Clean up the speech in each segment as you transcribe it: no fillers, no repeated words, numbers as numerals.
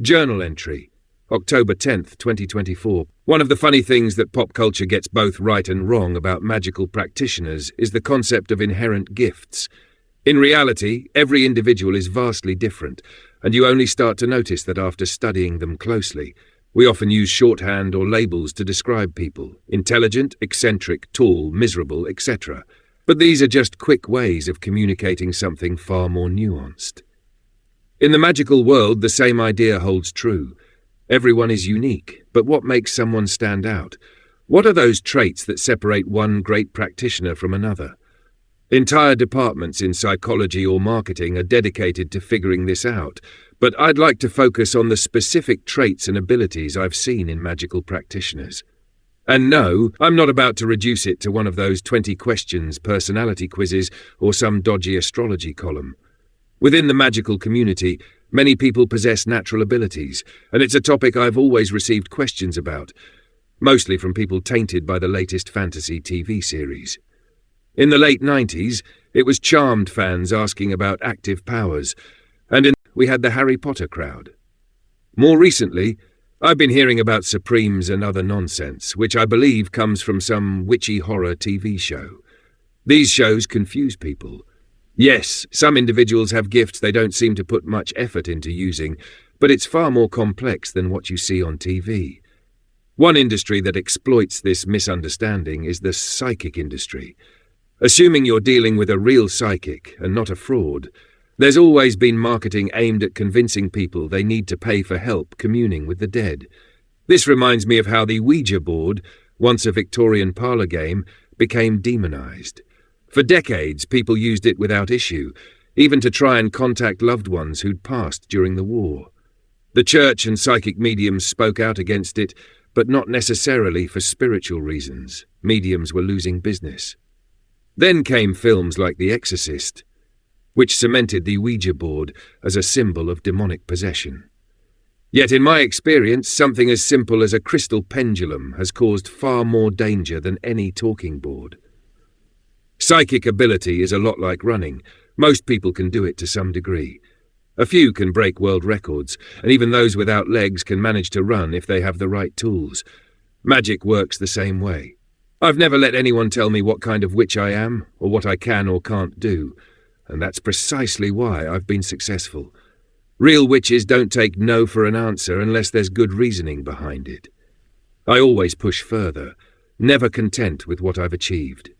Journal entry, October 10th, 2024. One of the funny things that pop culture gets both right and wrong about magical practitioners is the concept of inherent gifts. In reality, every individual is vastly different, and you only start to notice that after studying them closely. We often use shorthand or labels to describe people: intelligent, eccentric, tall, miserable, etc. But these are just quick ways of communicating something far more nuanced. In the magical world, the same idea holds true. Everyone is unique, but what makes someone stand out? What are those traits that separate one great practitioner from another? Entire departments in psychology or marketing are dedicated to figuring this out, but I'd like to focus on the specific traits and abilities I've seen in magical practitioners. And no, I'm not about to reduce it to one of those 20 questions personality quizzes or some dodgy astrology column. Within the magical community, many people possess natural abilities, and it's a topic I've always received questions about, mostly from people tainted by the latest fantasy TV series. In the late 90s, it was Charmed fans asking about active powers, and we had the Harry Potter crowd. More recently, I've been hearing about Supremes and other nonsense, which I believe comes from some witchy horror TV show. These shows confuse people. Yes, some individuals have gifts they don't seem to put much effort into using, but it's far more complex than what you see on TV. One industry that exploits this misunderstanding is the psychic industry. Assuming you're dealing with a real psychic and not a fraud, there's always been marketing aimed at convincing people they need to pay for help communing with the dead. This reminds me of how the Ouija board, once a Victorian parlour game, became demonized. For decades, people used it without issue, even to try and contact loved ones who'd passed during the war. The church and psychic mediums spoke out against it, but not necessarily for spiritual reasons. Mediums were losing business. Then came films like The Exorcist, which cemented the Ouija board as a symbol of demonic possession. Yet in my experience, something as simple as a crystal pendulum has caused far more danger than any talking board. Psychic ability is a lot like running. Most people can do it to some degree. A few can break world records, and even those without legs can manage to run if they have the right tools. Magic works the same way. I've never let anyone tell me what kind of witch I am, or what I can or can't do, and that's precisely why I've been successful. Real witches don't take no for an answer unless there's good reasoning behind it. I always push further, never content with what I've achieved.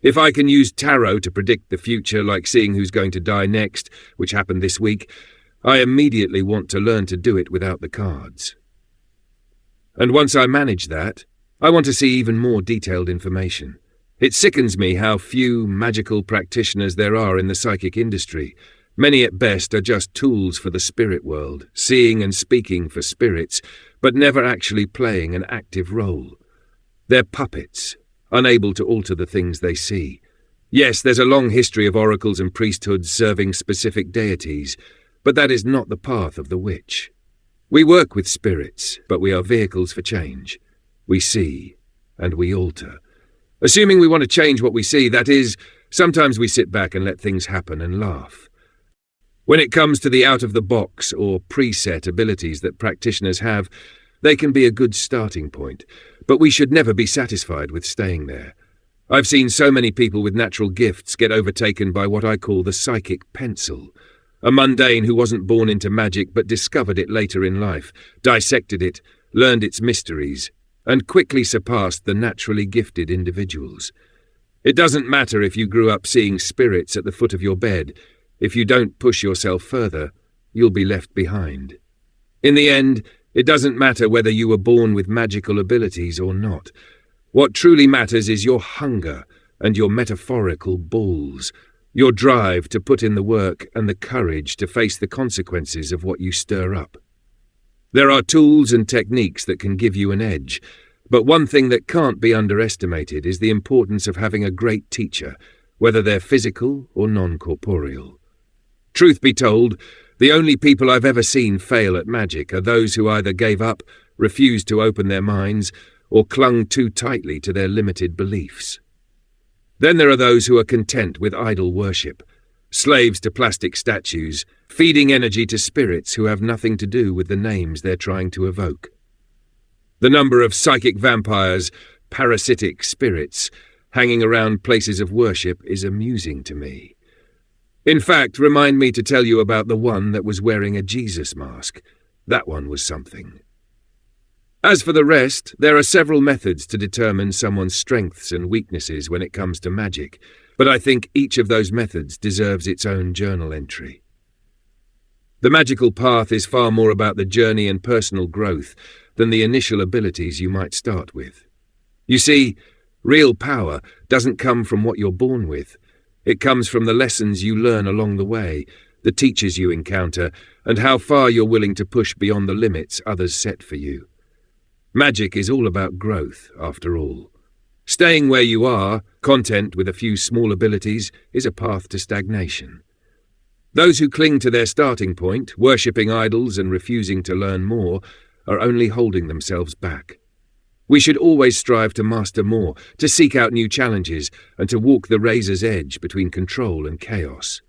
If I can use tarot to predict the future, like seeing who's going to die next, which happened this week, I immediately want to learn to do it without the cards. And once I manage that, I want to see even more detailed information. It sickens me how few magical practitioners there are in the psychic industry. Many at best are just tools for the spirit world, seeing and speaking for spirits, but never actually playing an active role. They're puppets, unable to alter the things they see. Yes, there's a long history of oracles and priesthoods serving specific deities, but that is not the path of the witch. We work with spirits, but we are vehicles for change. We see, and we alter. Assuming we want to change what we see, that is, sometimes we sit back and let things happen and laugh. When it comes to the out-of-the-box or preset abilities that practitioners have, they can be a good starting point, but we should never be satisfied with staying there. I've seen so many people with natural gifts get overtaken by what I call the psychic pencil, a mundane who wasn't born into magic but discovered it later in life, dissected it, learned its mysteries, and quickly surpassed the naturally gifted individuals. It doesn't matter if you grew up seeing spirits at the foot of your bed. If you don't push yourself further, you'll be left behind. In the end, it doesn't matter whether you were born with magical abilities or not. What truly matters is your hunger and your metaphorical balls, your drive to put in the work and the courage to face the consequences of what you stir up. There are tools and techniques that can give you an edge, but one thing that can't be underestimated is the importance of having a great teacher, whether they're physical or non-corporeal. Truth be told, the only people I've ever seen fail at magic are those who either gave up, refused to open their minds, or clung too tightly to their limited beliefs. Then there are those who are content with idol worship. slaves to plastic statues, feeding energy to spirits who have nothing to do with the names they're trying to evoke. The number of psychic vampires, parasitic spirits, hanging around places of worship is amusing to me. In fact, remind me to tell you about the one that was wearing a Jesus mask. That one was something. As for the rest, there are several methods to determine someone's strengths and weaknesses when it comes to magic, but I think each of those methods deserves its own journal entry. The magical path is far more about the journey and personal growth than the initial abilities you might start with. You see, real power doesn't come from what you're born with. It comes from the lessons you learn along the way, the teachers you encounter, and how far you're willing to push beyond the limits others set for you. Magic is all about growth, after all. Staying where you are, content with a few small abilities, is a path to stagnation. Those who cling to their starting point, worshipping idols and refusing to learn more, are only holding themselves back. We should always strive to master more, to seek out new challenges, and to walk the razor's edge between control and chaos.